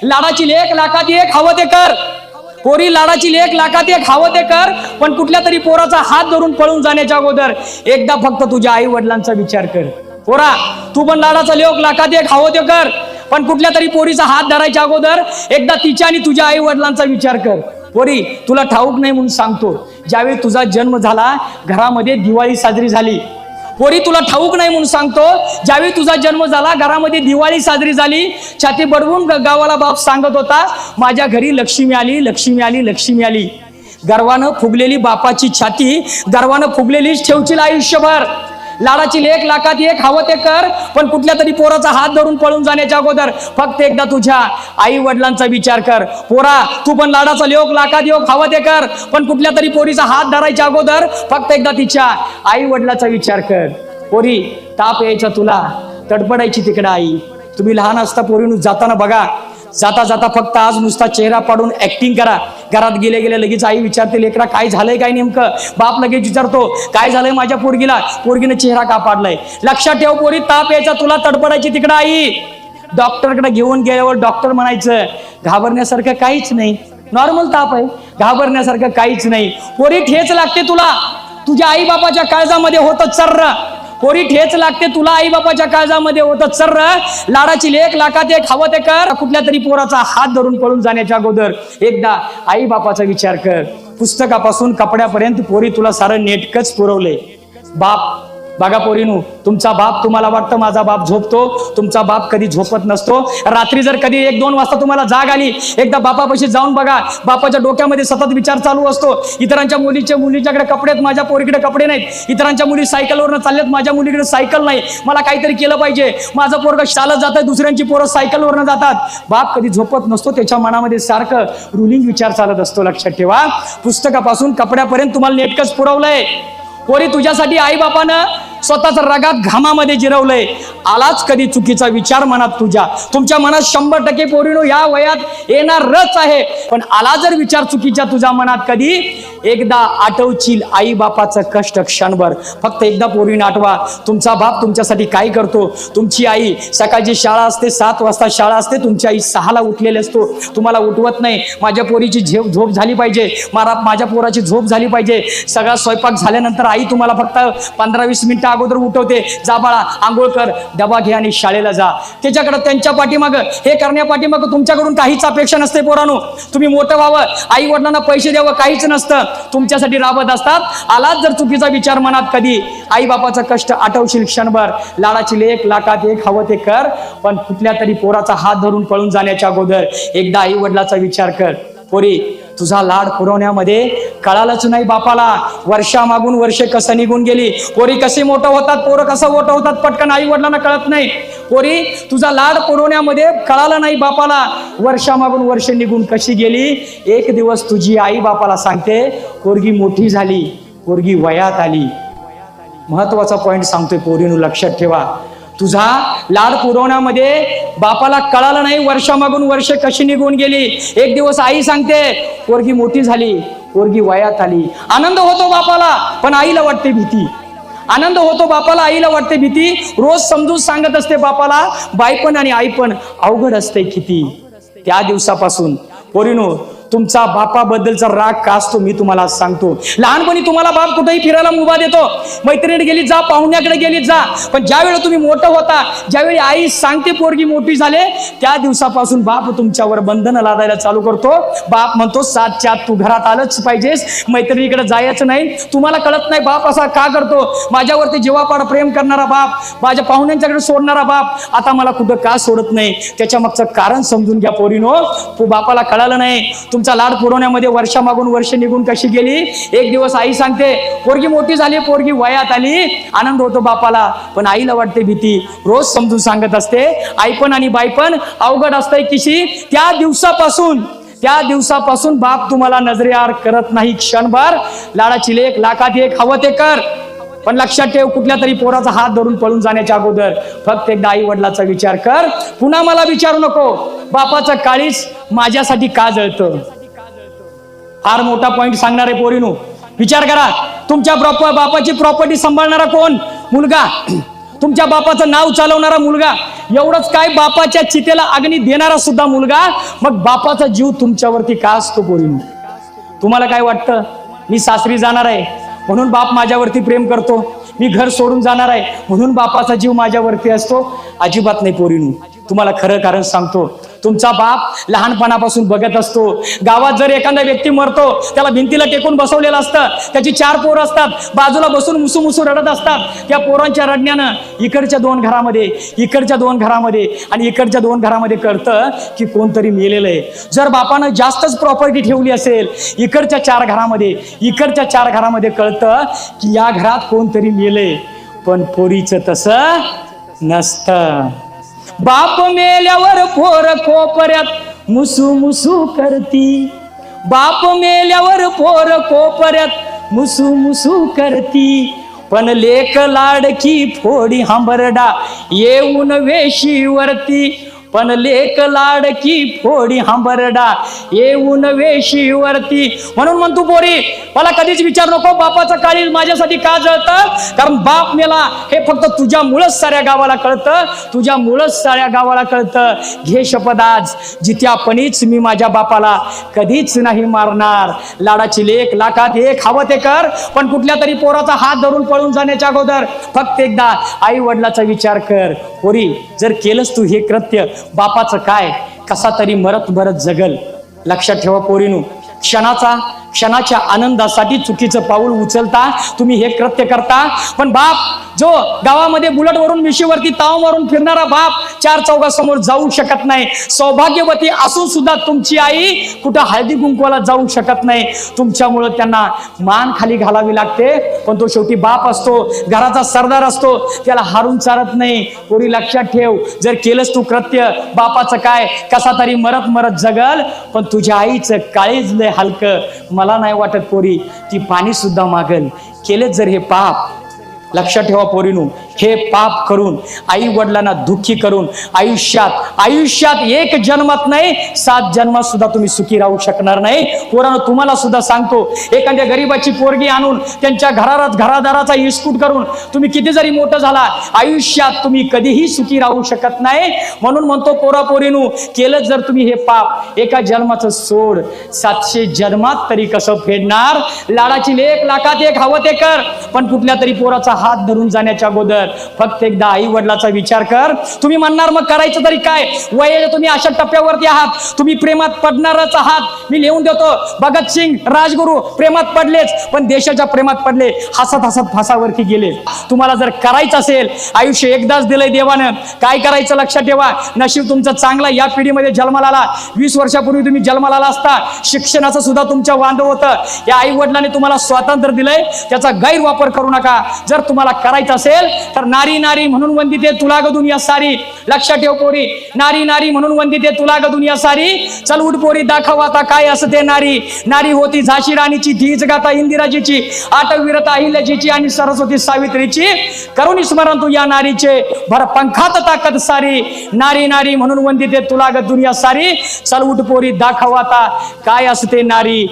लाडाची लेक लाखात एक हवं ते कर. पोरी लाडाची लेक लाखात एक हवं ते कर, पण कुठल्या तरी पोराचा हात धरून पळून जाण्याच्या अगोदर एकदा फक्त तुझ्या आई वडिलांचा विचार कर. पोरा, तू पण लाडाचा लेक लाखात एक हवं ते कर, पण कुठल्या तरी पोरीचा हात धरायच्या अगोदर एकदा तिच्या आणि तुझ्या आई वडिलांचा विचार कर. पोरी, तुला ठाऊक नाही म्हणून सांगतो, ज्यावेळी तुझा जन्म झाला घरामध्ये दिवाळी साजरी झाली. पोरी, तुला ठाऊक नाही म्हणून सांगतो, ज्यावेळी तुझा जन्म झाला घरामध्ये दिवाळी साजरी झाली. छाती बडवून गावाला बाप सांगत होता, माझ्या घरी लक्ष्मी आली, लक्ष्मी आली, लक्ष्मी आली. गर्वानं फुगलेली बापाची छाती गर्वानं फुगलेलीच ठेवशील आयुष्यभर. लाडाची लेक लाखात एक हवं ते कर, पण कुठल्या तरी पोराचा हात धरून पळून जाण्याच्या अगोदर फक्त एकदा तुझ्या आई वडिलांचा विचार कर. पोरा, तू पण लाडाचा लेक लाखात एक हवं ते कर, पण कुठल्या तरी पोरीचा हात धरायच्या अगोदर फक्त एकदा तिच्या आई वडिलांचा विचार कर. पोरी, ताप यायचा तुला, तडपडायची तिकडे आई. तुम्ही लहान असता पोरीनं जाताना बघा, जाता जाता फक्त आज नुसता चेहरा पाडून ऍक्टिंग करा. घरात गेले गेले लगेच आई विचारते, लेकरा काय झालंय काय नेमकं. बाप लगेच विचारतो, काय झालंय माझ्या पोरगीला, पोरगीने चेहरा का पाडलाय. लक्षात ठेव पोरी, ताप यायचा तुला, तडपडायची तिकडे आई. डॉक्टरकडे घेऊन गेल्यावर डॉक्टर म्हणायचं घाबरण्यासारखं काहीच नाही, नॉर्मल ताप आहे, घाबरण्यासारखं काहीच नाही. पोरी, ठेच लागते तुला, तुझ्या आई बापाच्या काळजामध्ये होतं चर्र. पोरी, ठेच लागते तुला, आई बापाच्या काळजामध्ये होतं चर्र. लाडाची लेक लाखात एक हवं ते कर, कुठल्या तरी पोराचा हात धरून पळून जाण्याच्या अगोदर एकदा आई बापाचा विचार कर. पुस्तकापासून कपड्यापर्यंत पोरी तुला सारं नेटकच पुरवलंय. बाप बघा पोरीनू, तुमचा बाप, तुम्हाला वाटतं माझा बाप झोपतो, तुमचा बाप कधी झोपत नसतो. रात्री जर कधी 1-2 वाजता तुम्हाला जाग आली, एकदा बापापाशी जाऊन बघा, बापाच्या डोक्यामध्ये सतत विचार चालू असतो, इतरांच्या मुलीच्याकडे कपडे आहेत, माझ्या पोरीकडे कपडे नाहीत. इतरांच्या मुली सायकलवरनं चालल्यात, माझ्या मुलीकडे सायकल नाही. मला काहीतरी केलं पाहिजे. माझं पोरग चालत जातं, दुसऱ्यांची पोरं सायकलवरनं जातात. बाप कधी झोपत नसतो, त्याच्या मनामध्ये सारखं रुलिंग विचार चालत असतो. लक्षात ठेवा, पुस्तकापासून कपड्यापर्यंत तुम्हाला नेटकच पुरवलंय. पोरी, तुझ्यासाठी आई बापानं स्वतःच रगात घामामध्ये जिरवलंय. आलाच कधी चुकीचा विचार मनात तुमच्या मनात 100% पोरीनो या वयात येणारच आहे, पण आला जर विचार चुकीच्या तुझ्या मनात कधी, एकदा आठवशील आई बापाचं कष्ट क्षणभर. फक्त एकदा पोरीनं आठवा, तुमचा बाप तुमच्यासाठी काय करतो. तुमची आई सकाळची शाळा असते, 7 वाजता शाळा असते, तुमची आई 6ला उठलेली असतो, तुम्हाला उठवत नाही. माझ्या पोरीची झोप झाली पाहिजे, माझ्या पोराची झोप झाली पाहिजे. सगळा स्वयंपाक झाल्यानंतर आई तुम्हाला फक्त 15-20 मिनिटं अगोदर उठवते, जा बाळा आंघोळ कर, डबा घे आणि शाळेला जा. त्याच्याकडे त्यांच्या पाठीमागं हे करण्यापाठीमागं तुमच्याकडून काहीच अपेक्षा नसते. पोरांनो, तुम्ही मोठं व्हावं, आई वडिलांना पैसे द्यावं, काहीच नसतं, तुमच्यासाठी राबत असतात. आलाच जर चुकीचा विचार मनात कधी, आई बापाचं कष्ट आठवशील क्षणभर. लाडाची लेक लाखात एक हवं ते कर, पण कुठल्या तरी पोराचा हात धरून पळून जाण्याच्या अगोदर एकदा आई वडिलाचा विचार कर. पोरी, तुझा लाड पुरवण्यामध्ये कळालंच नाही बापाला, वर्षामागून वर्षे कसं निघून गेली. पोरी कसे मोठं होतात, पोरं कसं मोठं होतात, पटकन आई वडिलांना कळत नाही. पोरी, तुझा लाड पुरवण्यामध्ये कळालं नाही बापाला, वर्षामागून वर्षे निघून कशी गेली. एक दिवस तुझी आई बापाला सांगते, पोरगी मोठी झाली, पोरगी वयात आली. महत्वाचा पॉइंट सांगतोय पोरीनु, लक्षात ठेवा. तुझा लाड पुरवण्यामध्ये बापाला कळालं नाही, वर्षामागून वर्ष कशी निघून गेली. एक दिवस आई सांगते, पोरगी मोठी झाली, पोरगी वयात आली. आनंद होतो बापाला, पण आईला वाटते भीती. आनंद होतो बापाला, आईला वाटते भीती. रोज समजून सांगत असते बापाला, बाईपण आणि आईपण अवघड असते किती. त्या दिवसापासून पोरीनो, तुमचा बापाबद्दलचा राग का असतो मी तुम्हाला सांगतो. लहानपणी तुम्हाला बाप कुठेही फिरायला मुभा देतो, मैत्रिणीकडे गेली जा, पाहुण्याकडे गेली जा, पण ज्यावेळी तुम्ही मोठं होता, ज्यावेळी आई सांगते पोरगी मोठी झाले, त्या दिवसापासून बाप तुमच्यावर बंधनं लादायला चालू करतो. बाप म्हणतो 7च्या आत तू घरात आलंच पाहिजेस, मैत्रिणीकडे जायचं नाही. तुम्हाला कळत नाही बाप असा का करतो. माझ्यावरती जीवापाड प्रेम करणारा बाप, माझ्या पाहुण्यांच्याकडे सोडणारा बाप, आता मला कुठं का सोडत नाही. त्याच्या मागचं कारण समजून घ्या पोरीनो. बापाला कळालं नाही, तुमचा लाड पुरवण्यामध्ये वर्षामागून वर्ष निघून कशी गेली. एक दिवस आई सांगते, पोरगी मोठी झाली, पोरगी वयात आली. आनंद होतो बापाला, पण आईला वाटते भीती. रोज समजून सांगत असते, आईपण आणि बाईपण अवघड असतंय किशी. त्या दिवसापासून बाप तुम्हाला नजरेआड करत नाही क्षणभर. लाडाची लेक लाखात एक हवं ते कर, पण लक्षात ठेव, कुठल्या तरी पोराचा हात धरून पळून जाण्याच्या अगोदर फक्त एकदा आई वडिलाचा विचार कर. पुन्हा मला विचारू नको, बापाचं काळीज माझ्यासाठी का जळतं. फार मोठा पॉइंट सांगणार आहे पोरीनो. विचार करा, तुमच्या बापाची प्रॉपर्टी सांभाळणारा कोण. मुलगा. तुमच्या बापाचं नाव चालवणारा मुलगा, एवढंच काय बापाच्या चितेला अग्नी देणारा सुद्धा मुलगा, मग बापाचा जीव तुमच्यावरती का असतो पोरींनो? तुम्हाला काय वाटतं मी सासरी जाणार आहे म्हणून बाप माझ्यावरती प्रेम करतो, मी घर सोडून जाणार आहे म्हणून बापाचा जीव माझ्यावरती असतो? अजिबात नाही पोरींनो. तुम्हाला खरं कारण सांगतो, तुमचा बाप लहानपणापासून बघत असतो. गावात जर एखादा व्यक्ती मरतो, त्याला भिंतीला टेकून बसवलेलं असतं, त्याची 4 पोरं असतात, बाजूला बसून मुसू रडत असतात. त्या पोरांच्या रडण्यानं इकडच्या 2 घरामध्ये, इकडच्या 2 घरामध्ये आणि इकडच्या 2 घरामध्ये कळतं की कोणतरी मेलेलं आहे. जर बापानं जास्तच प्रॉपर्टी ठेवली असेल, इकडच्या 4 घरामध्ये, इकडच्या 4 घरामध्ये कळतं की या घरात कोणतरी मेलंय. पण पोरीचं तसं नसतं. बाप मेल्यावर पोर कोपऱ्यात मुसू करती, बाप मेल्यावर पोर कोपऱ्यात मुसू करती, पण लेक लाडकी फोडी हंबरडा येऊन वेशीवरती, पण लेक लाडकी फोडी हंबरडा येऊन वेशीवरती. म्हणून म्हणतो पोरी, मला कधीच विचार नको बापाचं काळीज माझ्यासाठी का जळतं, कारण बाप मेला हे फक्त तुझ्यामुळंच साऱ्या गावाला कळतं, तुझ्यामुळंच साऱ्या गावाला कळतं. घे शपथ आज, जित्यापणीच मी माझ्या बापाला कधीच नाही मारणार. लाडाची लेक, लाखात एक, हवं ते कर, पण कुठल्या तरी पोराचा हात धरून पळून जाण्याच्या अगोदर फक्त एकदा आई वडिलाचा विचार कर. पोरी, जर केलंस तू हे कृत्य, बापाचं काय, कसा तरी मरत जगल. लक्षात ठेवा पोरीनो, क्षणाच्या आनंदासाठी चुकीचं पाऊल उचलता तुम्ही हे कृत्य करता. पण बाप जो गावामध्ये बुलेटवरून मिशीवरती ताव मारून फिरणारा बाप 4 चौघासमोर जाऊ शकत नाही. सौभाग्यवती असून सुद्धा तुमची आई कुठं हळदी कुंकवाला जाऊ शकत नाही. तुमच्यामुळं त्यांना मान खाली घालावी लागते. पण तो शेवटी बाप असतो, घराचा सरदार असतो, त्याला हारून चालत नाही. पोरी लक्षात ठेव, जर केलंस तू कृत्य, बापाचं काय, कसा तरी मरत जगल, पण तुझ्या आईचं काळीज लय हलकं. मला नाही वाटत पोरी ती पाणी सुद्धा मागल. केलेच जर हे पाप, लक्षात ठेवा पोरीनो, हे पाप करून आई वडिलांना दुःखी करून आयुष्यात 1 जन्मात नाही 7 जन्मात सुद्धा तुम्ही सुखी राहू शकणार नाही. पोरांनो, तुम्हाला सुद्धा सांगतो, एखाद्या गरीबाची पोरगी आणून त्यांच्या घरादाराचा इस्कूट करून तुम्ही किती जरी मोठं झाला, आयुष्यात तुम्ही कधीही सुखी राहू शकत नाही. म्हणून म्हणतो पोरीनो, केलं जर तुम्ही हे पाप, 1 जन्माचं सोड, 700 जन्मात तरी कसं फेडणार. लाडाची लेक, लाखात एक, हवं ते कर, पण कुठल्या तरी पोराचा हात धरून जाण्याच्या अगोदर फक्त एकदा आई वडिलाचा विचार कर. तुम्ही म्हणणार मग करायचं तरी काय, वयाच्या तुम्ही अशा टप्प्यावरती आहात, तुम्ही प्रेमात पडणारच आहात. मी लिहून देतो, भगतसिंग, राजगुरू प्रेमात पडलेच, पण देशाच्या प्रेमात पडले, हसत फासावरती गेले. तुम्हाला जर करायचं असेल, आयुष्य एकदाच दिलंय देवानं, काय करायचं लक्षात ठेवा. नशीब तुमचं चांगला, या पिढीमध्ये जन्माला आला. 20 वर्षापूर्वी तुम्ही जन्माला आला असता, शिक्षणाचं सुद्धा तुमच्या वांद होतं. या आई वडिलांनी तुम्हाला स्वातंत्र्य दिलंय, त्याचा गैरवापर करू नका. जर तुम्हाला करायचं असेल तर नारी म्हणून वंदिते तुला ग दुनिया सारी. लक्षात ठेव पोरी, नारी म्हणून वंदिते तुला ग दुनिया सारी. चल उठ पोरी, दाखव आता काय असते नारी होती झाशी राणीची, धीच गाता इंदिराजीची, आटवीरता अहिल्याजीची आणि सरस्वती सावित्रीची. करून स्मरण तू या नारीचे, भर पंखात ताकद सारी. नारी म्हणून वंदिते तुला ग दुनिया सारी. चल उठ पोरी, दाखव आता काय असते नारी.